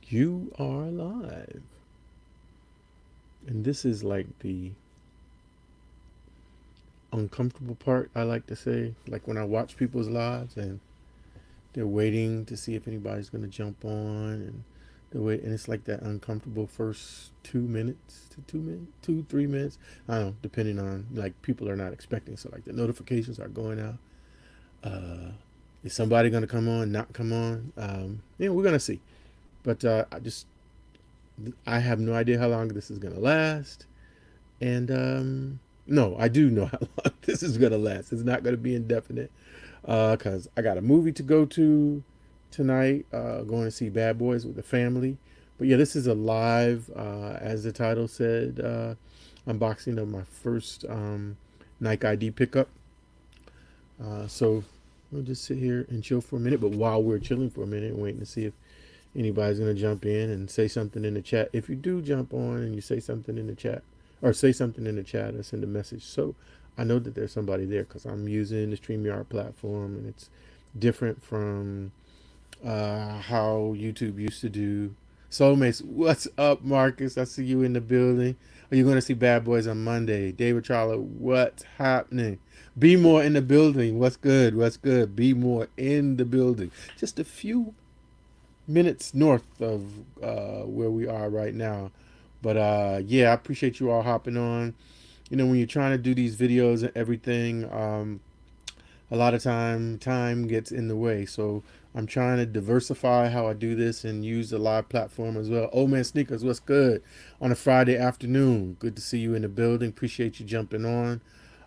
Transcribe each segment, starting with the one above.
You are live. And this is like the uncomfortable part, I like to say. Like when I watch people's lives and they're waiting to see if anybody's going to jump on. And and it's like that uncomfortable first 2 minutes to 2 minutes, 2, 3 minutes. I don't know, depending on, like, people are not expecting. So, like, the notifications are going out. Uh, is somebody going to come on, not come on? Yeah, we're going to see. But I have no idea how long this is going to last. And no, I do know how long this is going to last. It's not going to be indefinite because I got a movie to go to tonight, going to see Bad Boys with the family. But yeah, this is a live, as the title said, unboxing of my first Nike ID pickup. So we'll just sit here and chill for a minute. But while we're chilling for a minute, waiting to see if anybody's going to jump in and say something in the chat. If you do jump on and you say something in the chat, or say something in the chat or send a message, so I know that there's somebody there, because I'm using the StreamYard platform and it's different from how YouTube used to do. Soulmates, what's up, Marcus? I see you in the building. Are you going to see Bad Boys on Monday? David Charlotte, what's happening? Be more in the building. What's good? What's good? Be more in the building. Just a few minutes north of where we are right now. But yeah, I appreciate you all hopping on. You know, when you're trying to do these videos and everything, a lot of time gets in the way. So I'm trying to diversify how I do this and use the live platform as well. Old Man Sneakers, what's good? On a Friday afternoon. Good to see you in the building. Appreciate you jumping on.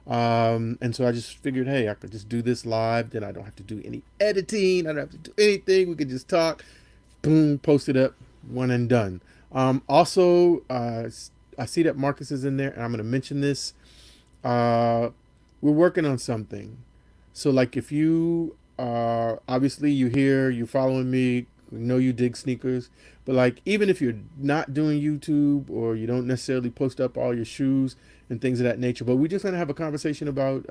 And so I just figured, hey, I could just do this live. Then I don't have to do any editing. I don't have to do anything. We could just talk. Boom, post it up, one and done. Also, I see that Marcus is in there, and I'm going to mention this. We're working on something. So, like, if you obviously you're following me, know you dig sneakers, but like, even if you're not doing YouTube or you don't necessarily post up all your shoes and things of that nature, but we're just gonna have a conversation about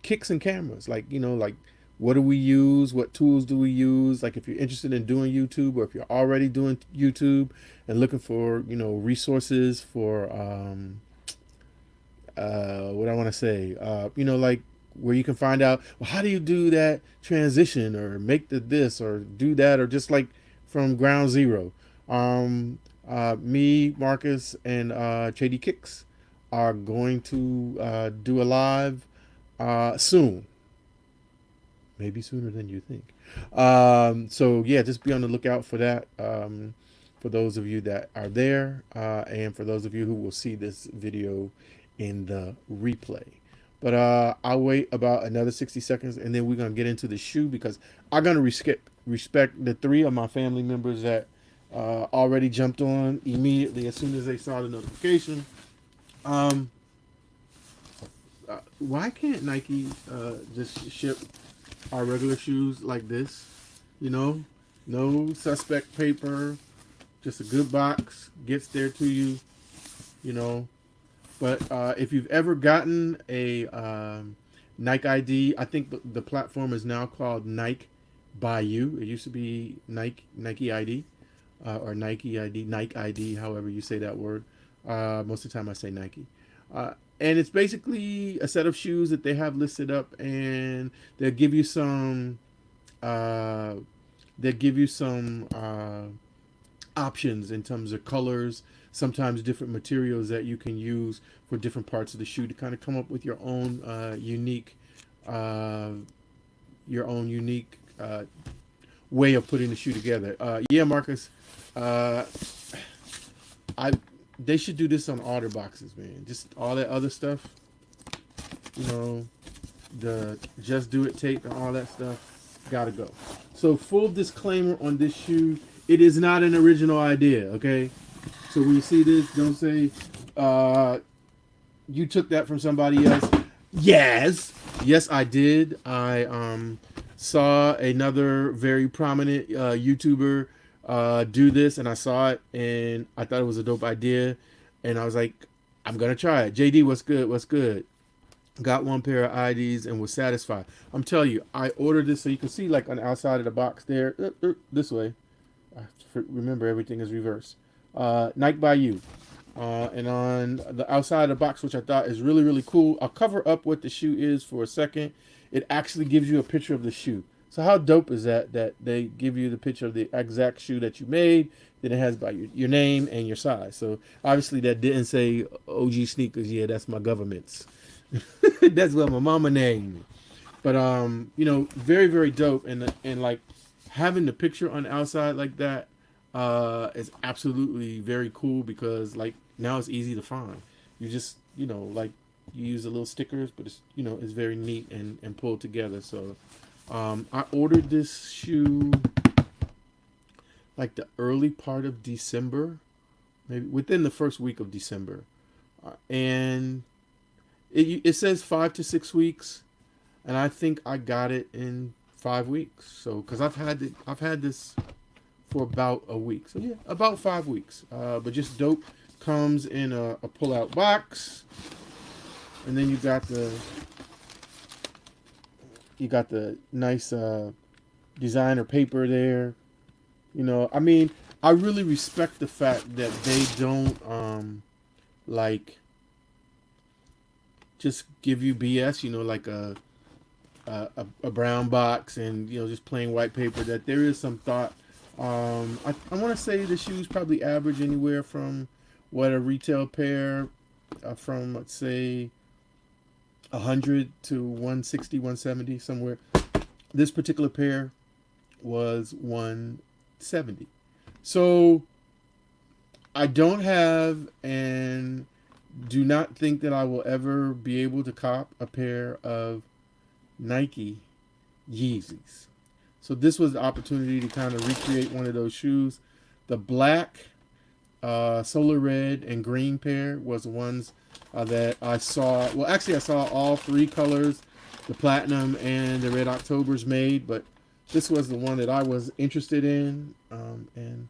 kicks and cameras. Like, like, what do we use? What tools do we use? Like, if you're interested in doing YouTube, or if you're already doing YouTube and looking for, resources for what I want to say, like, where you can find out, well, how do you do that transition, or make this, or do that, or just like from ground zero. Me, Marcus, and JD Kicks are going to do a live soon, maybe sooner than you think. So yeah, just be on the lookout for that. For those of you that are there, and for those of you who will see this video in the replay. But I'll wait about another 60 seconds, and then we're going to get into the shoe, because I'm going to respect the 3 of my family members that already jumped on immediately as soon as they saw the notification. Why can't Nike just ship our regular shoes like this? No suspect paper, just a good box, gets there to you, you know. But if you've ever gotten a Nike ID, I think the platform is now called Nike by You. It used to be Nike ID, or Nike ID, Nike ID, however you say that word. Most of the time I say Nike. And it's basically a set of shoes that they have listed up, and they'll give you some uh, options in terms of colors, sometimes different materials that you can use for different parts of the shoe to kind of come up with your own unique way of putting the shoe together. Yeah, Marcus, uh, I they should do this on all their boxes, man. Just all that other stuff, you know, the Just Do It tape and all that stuff, gotta go. So, full disclaimer on this shoe: it is not an original idea. Okay, so when you see this, don't say you took that from somebody else. Yes, I did. I saw another very prominent YouTuber do this, and I saw it, and I thought it was a dope idea, and I was like, I'm gonna try it. JD, what's good? What's good? Got one pair of IDs and was satisfied. I'm telling you, I ordered this, so you can see, like, on the outside of the box there, this way. Remember, everything is reversed. Nike by You. And on the outside of the box, which I thought is really, really cool, I'll cover up what the shoe is for a second. It actually gives you a picture of the shoe. So how dope is that, that they give you the picture of the exact shoe that you made, then it has by your name and your size. So obviously that didn't say OG Sneakers. Yeah, that's my government's. That's what my mama named me. But you know, very, very dope. And like having the picture on the outside like that is absolutely very cool, because like now it's easy to find. You just, you know, like you use the little stickers, but it's, you know, it's very neat and pulled together. So I ordered this shoe like the early part of December, maybe within the first week of December, and it says 5 to 6 weeks, and I think I got it in 5 weeks. So because I've had this for about a week, so yeah, about 5 weeks. But just dope. Comes in a pull-out box, and then you got the nice designer paper there. You know, I mean, I really respect the fact that they don't like just give you BS. You know, like a brown box and, you know, just plain white paper. That there is some thought. I want to say the shoes probably average anywhere from what a retail pair from, let's say, 100 to 160, 170 somewhere. This particular pair was 170. So I don't have and do not think that I will ever be able to cop a pair of Nike Yeezys. So this was the opportunity to kind of recreate one of those shoes. The black, solar red, and green pair was the ones that I saw. Well, actually, I saw all three colors, the platinum and the red Octobers made, but this was the one that I was interested in. And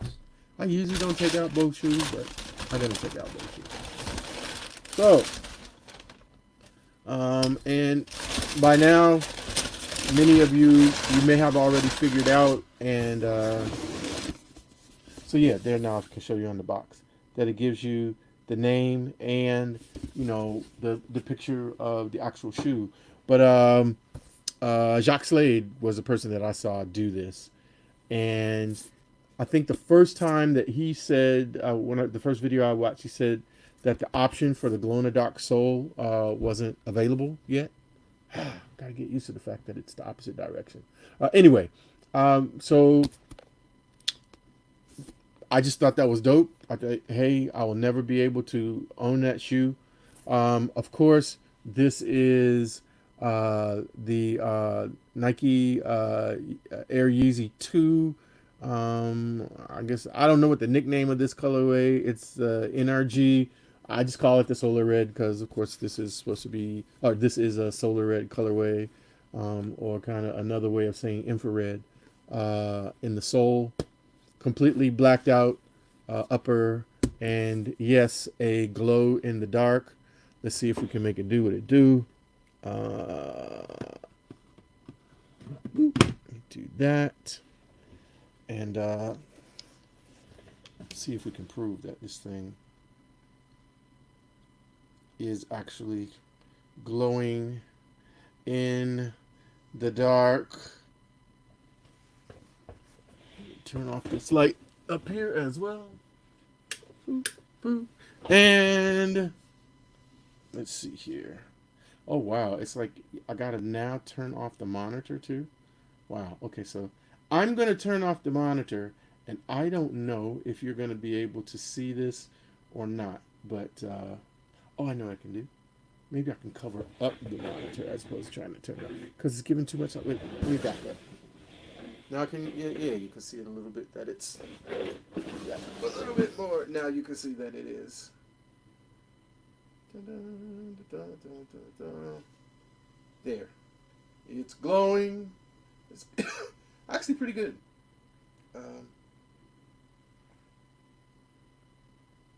I usually don't take out both shoes, but I'm going to take out both shoes. So, and by now, many of you may have already figured out, and so yeah, there now I can show you on the box that it gives you the name and, you know, the picture of the actual shoe. But Jacques Slade was the person that I saw do this, and I think the first time that he said, the first video I watched, he said that the option for the glow-in-the-dark sole wasn't available yet. Gotta get used to the fact that it's the opposite direction. Anyway, so I just thought that was dope. I thought, hey, I will never be able to own that shoe. Of course, this is the Nike Air Yeezy 2. I guess I don't know what the nickname of this colorway. It's NRG. I just call it the solar red because, of course, this is supposed to be, or this is a solar red colorway, or kind of another way of saying infrared. In the sole, completely blacked out upper, and yes, a glow in the dark. Let's see if we can make it do what it do. Do that, and see if we can prove that this thing is actually glowing in the dark. Turn off this light up here as well. Boop, boop. And let's see here. Oh wow, it's like I gotta now turn off the monitor too. Wow. Okay, so I'm gonna turn off the monitor, and I don't know if you're gonna be able to see this or not, but oh, I know what I can do. Maybe I can cover up the monitor as opposed to trying to turn it on, because it's giving too much. Wait, let me back up. Now can you, yeah, you can see it a little bit that it's a little bit more. Now you can see that it is. There, it's glowing. It's actually pretty good.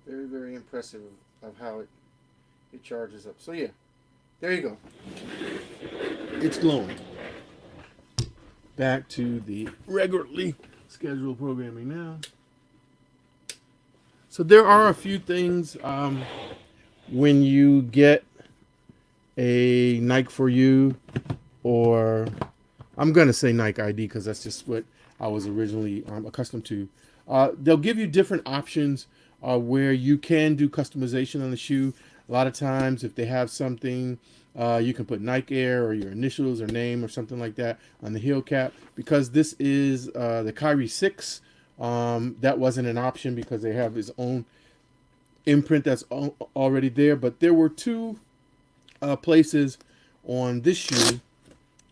Very, very impressive of how it charges up. So yeah, there you go. It's glowing. Back to the regularly Schedule programming now. So there are a few things when you get a Nike for you, or I'm gonna say Nike ID because that's just what I was originally accustomed to. They'll give you different options where you can do customization on the shoe. A lot of times, if they have something, you can put Nike Air or your initials or name or something like that on the heel cap. Because this is the Kyrie 6, that wasn't an option because they have his own imprint that's already there. But there were two places on this shoe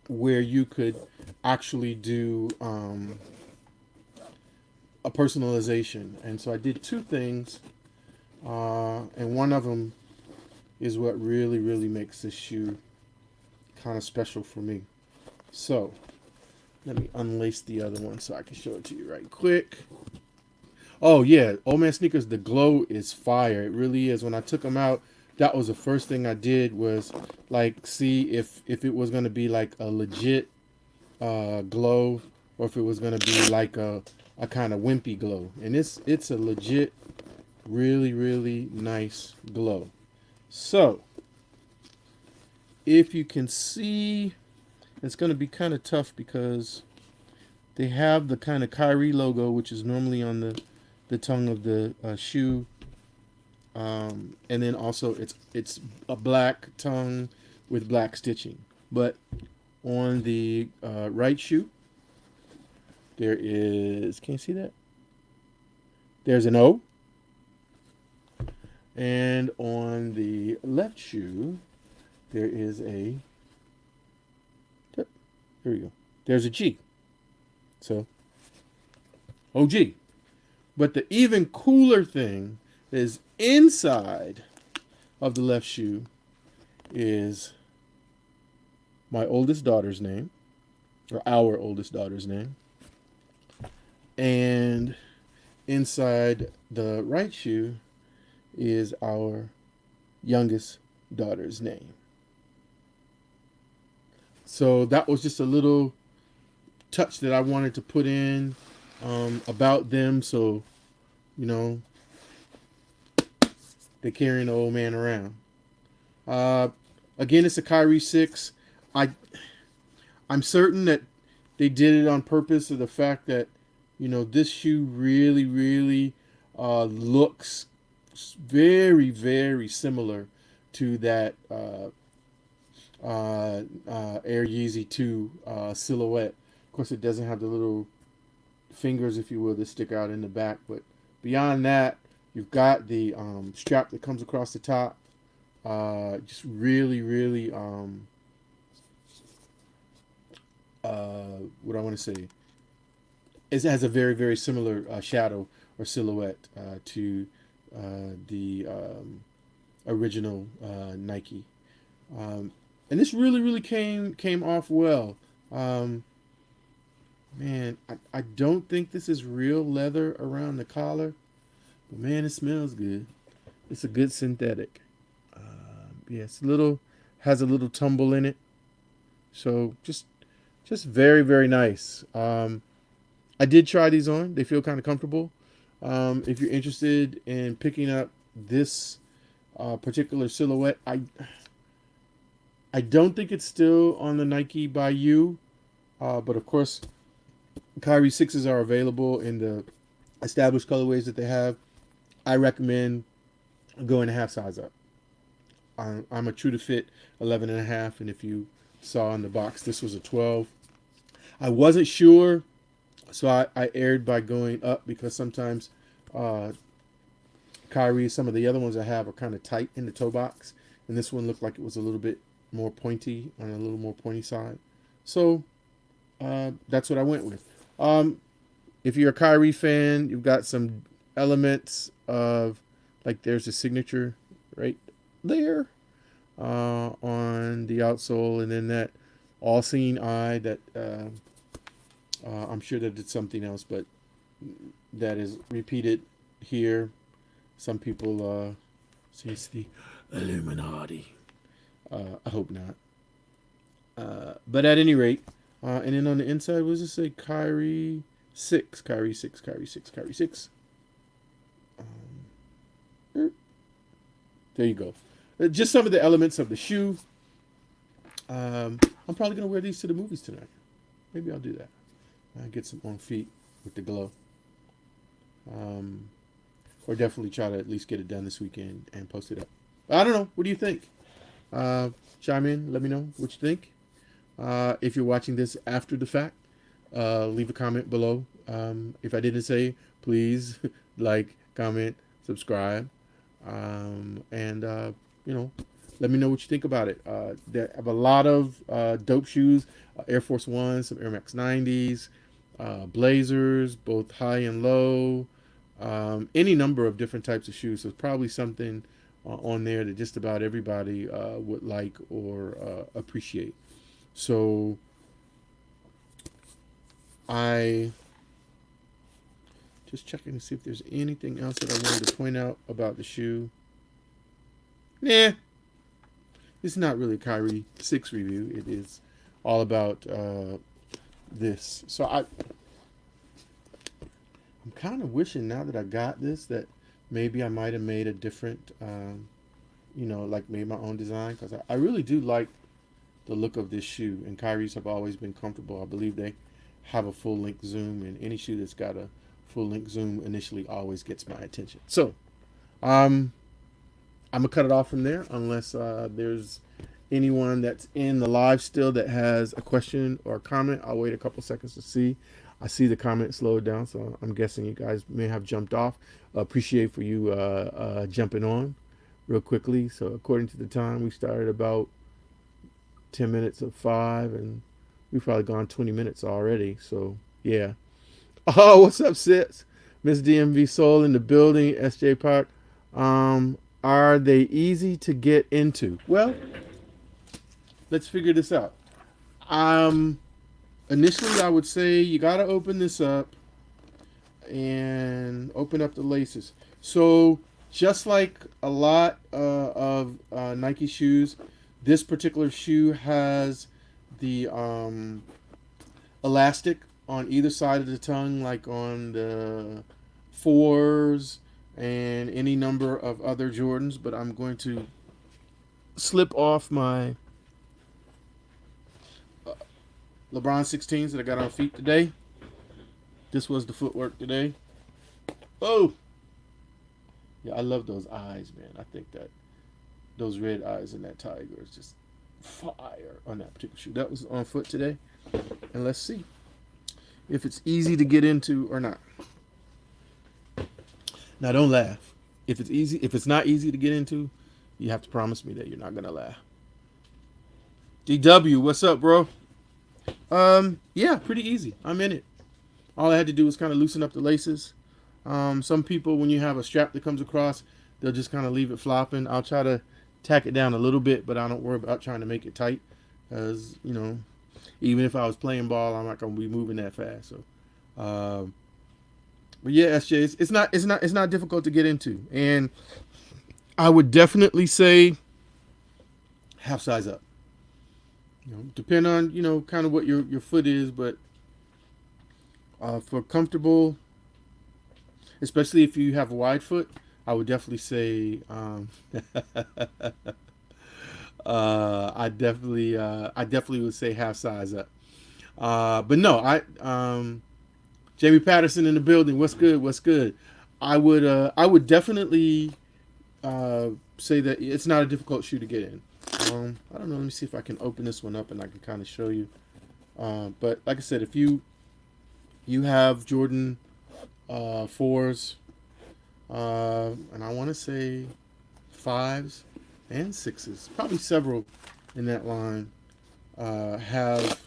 where you could actually do a personalization. And so I did two things, and one of them is what really, really makes this shoe kind of special for me. So let me unlace the other one so I can show it to you right quick. Oh yeah, Old Man Sneakers, the glow is fire. It really is. When I took them out, that was the first thing I did was like see if it was going to be like a legit glow or if it was going to be like a kind of wimpy glow. And it's a legit, really, really nice glow. So if you can see, it's going to be kind of tough because they have the kind of Kyrie logo, which is normally on the tongue of the shoe. And then also it's a black tongue with black stitching. But on the right shoe, there is, can you see that? There's an O. And on the left shoe, there is a, here we go. There's a G. So, OG. But the even cooler thing is inside of the left shoe is my oldest daughter's name, or our oldest daughter's name. And inside the right shoe is our youngest daughter's name. So that was just a little touch that I wanted to put in about them, so you know they're carrying the old man around. Again, it's a Kyrie 6. I'm certain that they did it on purpose of the fact that this shoe really, really looks very, very similar to that Air Yeezy 2 silhouette. Of course, it doesn't have the little fingers, if you will, that stick out in the back. But beyond that, you've got the strap that comes across the top. Just really, really, what I want to say, it has a very, very similar shadow or silhouette to the original Nike. And this really, really came off well. Man, I don't think this is real leather around the collar, but man, it smells good. It's a good synthetic. Yeah, has a little tumble in it, so just very, very nice. I did try these on; they feel kind of comfortable. If you're interested in picking up this particular silhouette, I don't think it's still on the Nike by You, but of course, Kyrie 6s are available in the established colorways that they have. I recommend going a half size up. I'm a true to fit 11 and a half, and if you saw in the box, this was a 12. I wasn't sure, so I erred by going up because sometimes Kyrie, some of the other ones I have are kind of tight in the toe box, and this one looked like it was a little bit more pointy, on a little more pointy side. So that's what I went with. If you're a Kyrie fan, you've got some elements of, like, there's a signature right there on the outsole, and then that all-seeing eye that I'm sure that did something else, but that is repeated here. Some people say it's the Illuminati. I hope not. But at any rate, and then on the inside, what does it say? Kyrie 6. Kyrie 6. Kyrie 6. Kyrie 6. There you go. Just some of the elements of the shoe. I'm probably going to wear these to the movies tonight. Maybe I'll do that. I'll get some on feet with the glow. Or definitely try to at least get it done this weekend and post it up. I don't know. What do you think? Chime in. Let me know what you think. If you're watching this after the fact, leave a comment below. If I didn't say, please like, comment, subscribe. And let me know what you think about it. There have a lot of dope shoes, Air Force Ones, some Air Max 90s, Blazers, both high and low, any number of different types of shoes. So it's probably something on there that just about everybody would like or appreciate. So I just checking to see if there's anything else that I wanted to point out about the shoe. Nah, it's not really a Kyrie 6 review. It is all about this. So I'm kind of wishing now that I got this that maybe I might have made a different, like made my own design, because I really do like the look of this shoe. And Kyrie's have always been comfortable. I believe they have a full length zoom, and any shoe that's got a full length zoom initially always gets my attention. So I'm gonna cut it off from there unless there's anyone that's in the live still that has a question or a comment. I'll wait a couple seconds to see. I see the comment slowed down, so I'm guessing you guys may have jumped off. Appreciate for you jumping on real quickly. So according to the time, we started about 10 minutes of 5, and we've probably gone 20 minutes already. So yeah. Oh, what's up, Sis? Miss DMV Soul in the building. SJ Park. Are they easy to get into? Well, let's figure this out. Initially, I would say you got to open this up and open up the laces. So just like a lot of Nike shoes, this particular shoe has the elastic on either side of the tongue, like on the 4s and any number of other Jordans. But I'm going to slip off my LeBron 16s that I got on feet today. This was the footwork today. Oh! Yeah, I love those eyes, man. I think that those red eyes in that tiger is just fire on that particular shoe. That was on foot today. And let's see if it's easy to get into or not. Now, don't laugh. If it's not easy to get into, you have to promise me that you're not gonna laugh. DW, what's up, bro? Yeah, pretty easy. I'm in it. All I had to do was kind of loosen up the laces. Some people, when you have a strap that comes across, they'll just kind of leave it flopping. I'll try to tack it down a little bit, but I don't worry about trying to make it tight, because even if I was playing ball, I'm not gonna be moving that fast. So, but yeah, SJ, it's not difficult to get into, and I would definitely say half size up. Depend on kind of what your foot is, but for comfortable, especially if you have a wide foot, I would definitely say I definitely would say half size up. But no, Jamie Patterson in the building. What's good? What's good? I would definitely say that it's not a difficult shoe to get in. I don't know. Let me see if I can open this one up and I can kind of show you. But like I said, if you have Jordan 4s, and I want to say 5s and 6s, probably several in that line, have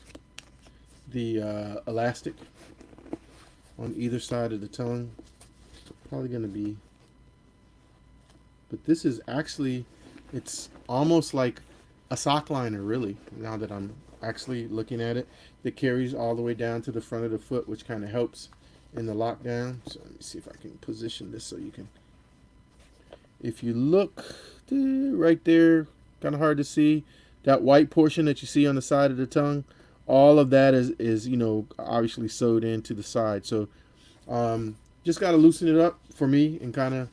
the elastic on either side of the tongue. Probably going to be, but this is actually, it's almost like a sock liner, really, now that I'm actually looking at it, that carries all the way down to the front of the foot, which kind of helps in the lockdown. So let me see if I can position this so you can, if you look right there, kind of hard to see, that white portion that you see on the side of the tongue all of that is obviously sewed into the side. So just got to loosen it up for me and kind of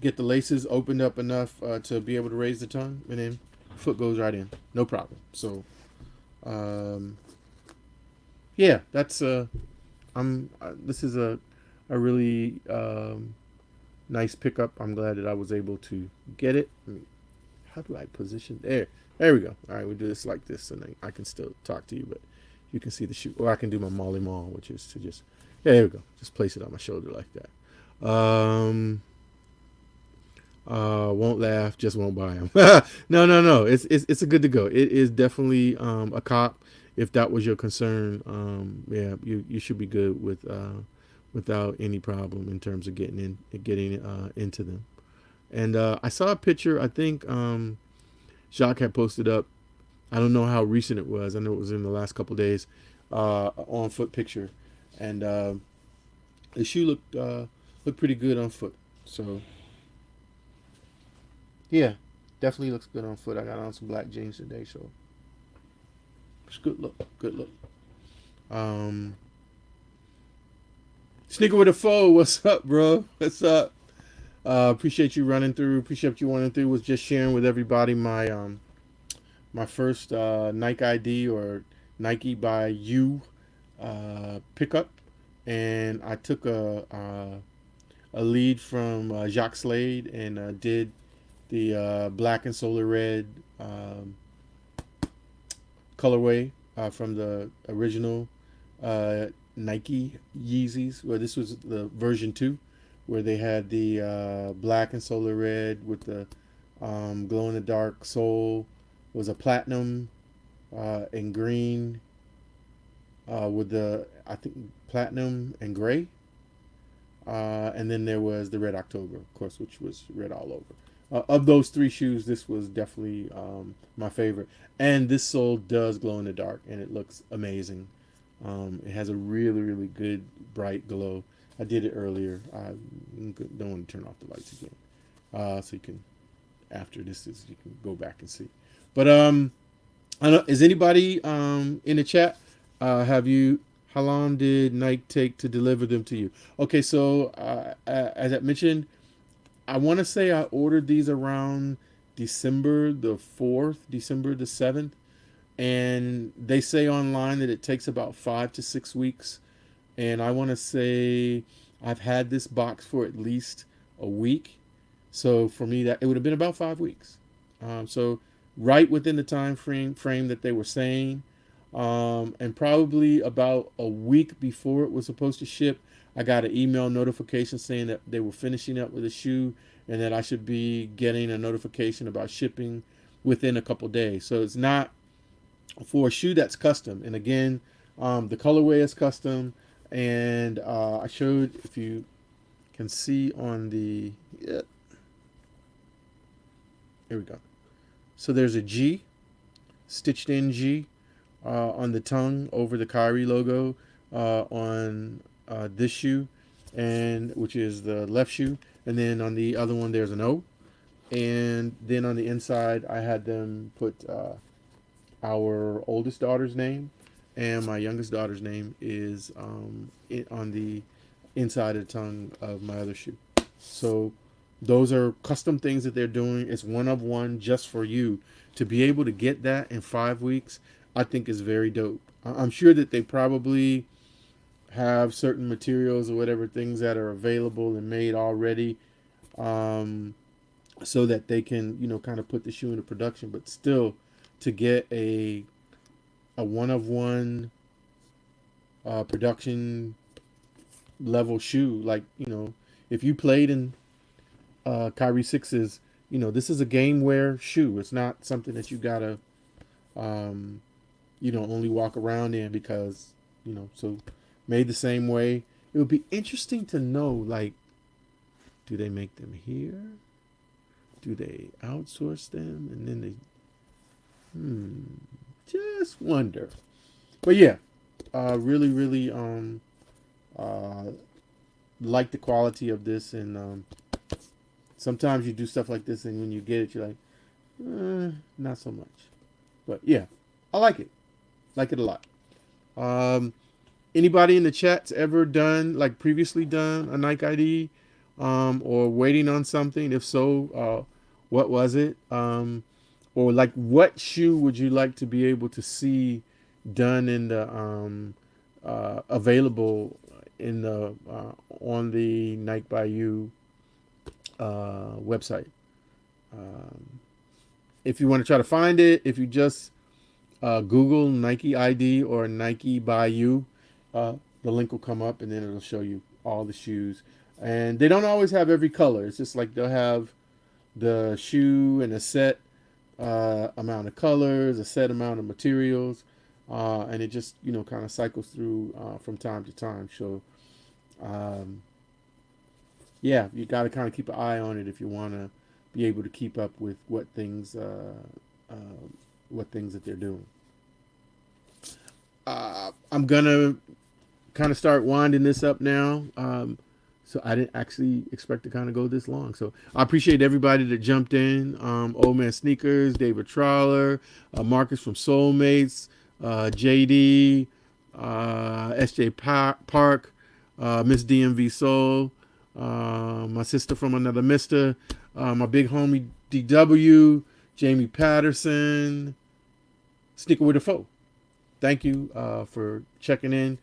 get the laces opened up enough to be able to raise the tongue, and then foot goes right in, no problem. So um, yeah, that's this is a really nice pickup. I'm glad that I was able to get it. How do I position there we go. All right, we do this like this, and then I can still talk to you, but you can see the shoe. Or I can do my molly maul, which is to just, yeah, there we go, just place it on my shoulder like that. Won't laugh, just won't buy them. No, it's a good to go. It is definitely a cop. If that was your concern, yeah, you should be good with without any problem in terms of getting into them. And I saw a picture. I think Jacques had posted up. I don't know how recent it was. I know it was in the last couple of days. On foot picture, and the shoe looked pretty good on foot. So yeah, definitely looks good on foot. I got on some black jeans today, so it's good look. Good look. Um, Sneaker with a foe. What's up, bro? What's up? Appreciate you running through. Appreciate you running through. Was just sharing with everybody my first Nike ID or Nike by You pickup, and I took a lead from Jacques Slade and did the black and solar red colorway from the original Nike Yeezys. Well, this was the version 2, where they had the black and solar red with the glow in the dark sole. It was a platinum and green with the, I think, platinum and gray. And then there was the Red October, of course, which was red all over. Of those 3 shoes, this was definitely my favorite. And this sole does glow in the dark, and it looks amazing. It has a really, really good bright glow. I did it earlier. I don't want to turn off the lights again. So you can, after this you can go back and see. But I don't know, is anybody in the chat? How long did Nike take to deliver them to you? Okay, so as I mentioned, I want to say I ordered these around December the 4th, December the 7th. And they say online that it takes about 5 to 6 weeks. And I want to say I've had this box for at least a week. So for me, that it would have been about 5 weeks. So right within the time frame that they were saying. And probably about a week before it was supposed to ship, I got an email notification saying that they were finishing up with the shoe and that I should be getting a notification about shipping within a couple days. So it's not for a shoe that's custom. And again, the colorway is custom. And I showed, if you can see on the, yeah, here we go. So there's a G, stitched in G on the tongue over the Kyrie logo on this shoe, and which is the left shoe. And then on the other one, there's an O. And then on the inside, I had them put our oldest daughter's name, and my youngest daughter's name is on the inside of the tongue of my other shoe. So those are custom things that they're doing. It's one of one just for you. To be able to get that in 5 weeks, I think is very dope. I'm sure that they probably have certain materials or whatever things that are available and made already, so that they can kind of put the shoe into production. But still, to get a one of one production level shoe, like if you played in Kyrie 6's, this is a game wear shoe. It's not something that you gotta only walk around in because so made the same way. It would be interesting to know, like, do they make them here? Do they outsource them? And then they just wonder. But yeah, really, really like the quality of this. And sometimes you do stuff like this and when you get it, you're like, not so much. But yeah, I like it. Like it a lot. Um, Anybody in the chat's ever done, like previously done a Nike ID, or waiting on something? If so, what was it? Or like what shoe would you like to be able to see done in the available in the on the Nike by You website? Um, if you want to try to find it, if you just Google Nike ID or Nike by You, uh, the link will come up and then it'll show you all the shoes. And they don't always have every color. It's just like they'll have the shoe and a set amount of colors, a set amount of materials, and it just kind of cycles through from time to time. So um, yeah, you got to kind of keep an eye on it if you want to be able to keep up with uh, what things that they're doing. I'm gonna kind of start winding this up now. So I didn't actually expect to kind of go this long. So I appreciate everybody that jumped in. Old Man Sneakers, David Trawler, Marcus from Soulmates, JD, SJ Park, Miss DMV Soul, my sister from another Mister, my big homie DW, Jamie Patterson, Sneaker with a Foe. Thank you for checking in.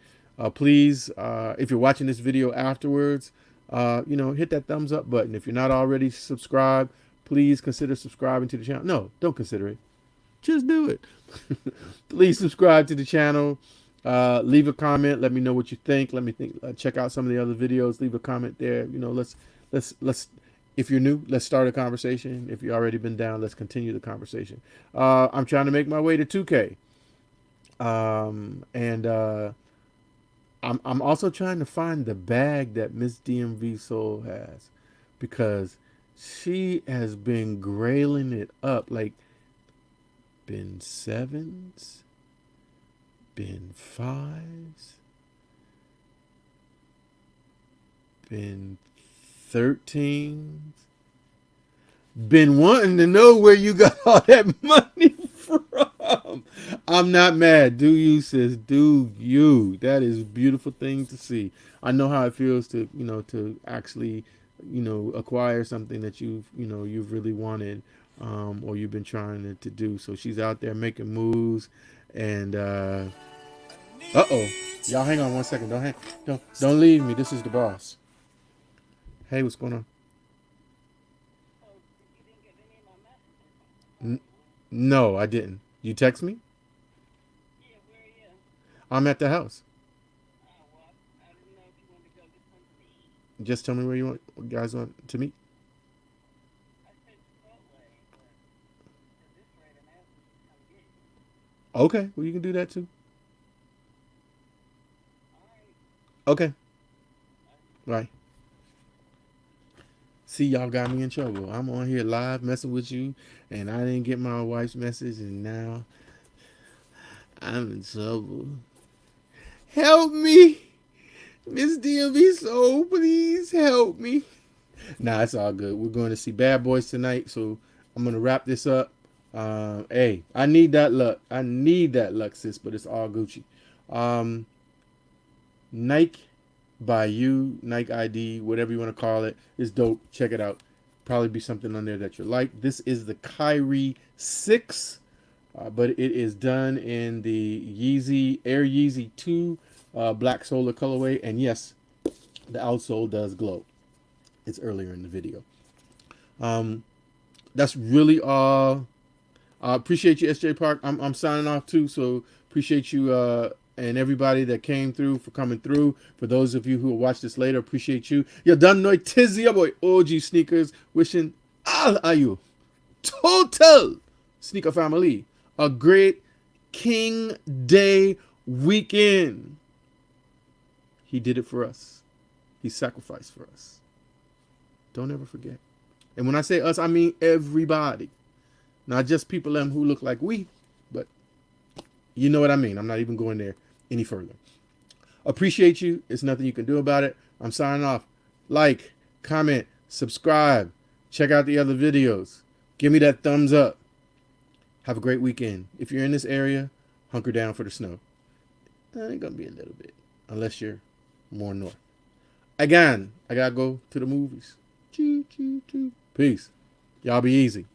Please, if you're watching this video afterwards, hit that thumbs up button. If you're not already subscribed, please consider subscribing to the channel. No, don't consider it. Just do it. Please subscribe to the channel. Leave a comment. Let me know what you think. Let me think. Check out some of the other videos. Leave a comment there. Let's. If you're new, let's start a conversation. If you've already been down, let's continue the conversation. I'm trying to make my way to 2K. And I'm also trying to find the bag that Miss DMV Soul has, because she has been grailing it up, like been sevens, been fives, been 13s, been wanting to know where you got all that money from. I'm not mad. Do you, sis? Do you? That is a beautiful thing to see. I know how it feels to, to actually, acquire something that you've really wanted, or you've been trying to do. So she's out there making moves, and oh, y'all, hang on one second. Don't leave me. This is the boss. Hey, what's going on? No, I didn't. You text me? I'm at the house. Just tell me where you guys want to meet. Okay, well, you can do that too. Okay, right. See, y'all got me in trouble. I'm on here live messing with you, and I didn't get my wife's message, and now I'm in trouble. Help me, Miss DMV Soul, please help me. Nah, it's all good. We're going to see Bad Boys tonight, so I'm gonna wrap this up. Hey, I need that luck. I need that luck, sis, but it's all Gucci. Um, Nike by You, Nike ID, whatever you want to call it, is dope. Check it out. Probably be something on there that you like. This is the Kyrie 6, but it is done in the Yeezy Air Yeezy 2 black solar colorway, and yes, the outsole does glow. It's earlier in the video. That's really all. Appreciate you, SJ Park. I'm signing off too, so appreciate you and everybody that came through for coming through. For those of you who will watch this later, appreciate you. You done know tizzy, your boy OG Sneakers, wishing all of you total sneaker family a great King Day weekend. He did it for us. He sacrificed for us. Don't ever forget. And when I say us, I mean everybody. Not just people who look like we, but you know what I mean. I'm not even going there any further. Appreciate you. It's nothing you can do about it. I'm signing off. Like, comment, subscribe. Check out the other videos. Give me that thumbs up. Have a great weekend. If you're in this area, hunker down for the snow. It ain't gonna be a little bit, unless you're more north. Again, I gotta go to the movies. Choo choo choo. Peace. Y'all be easy.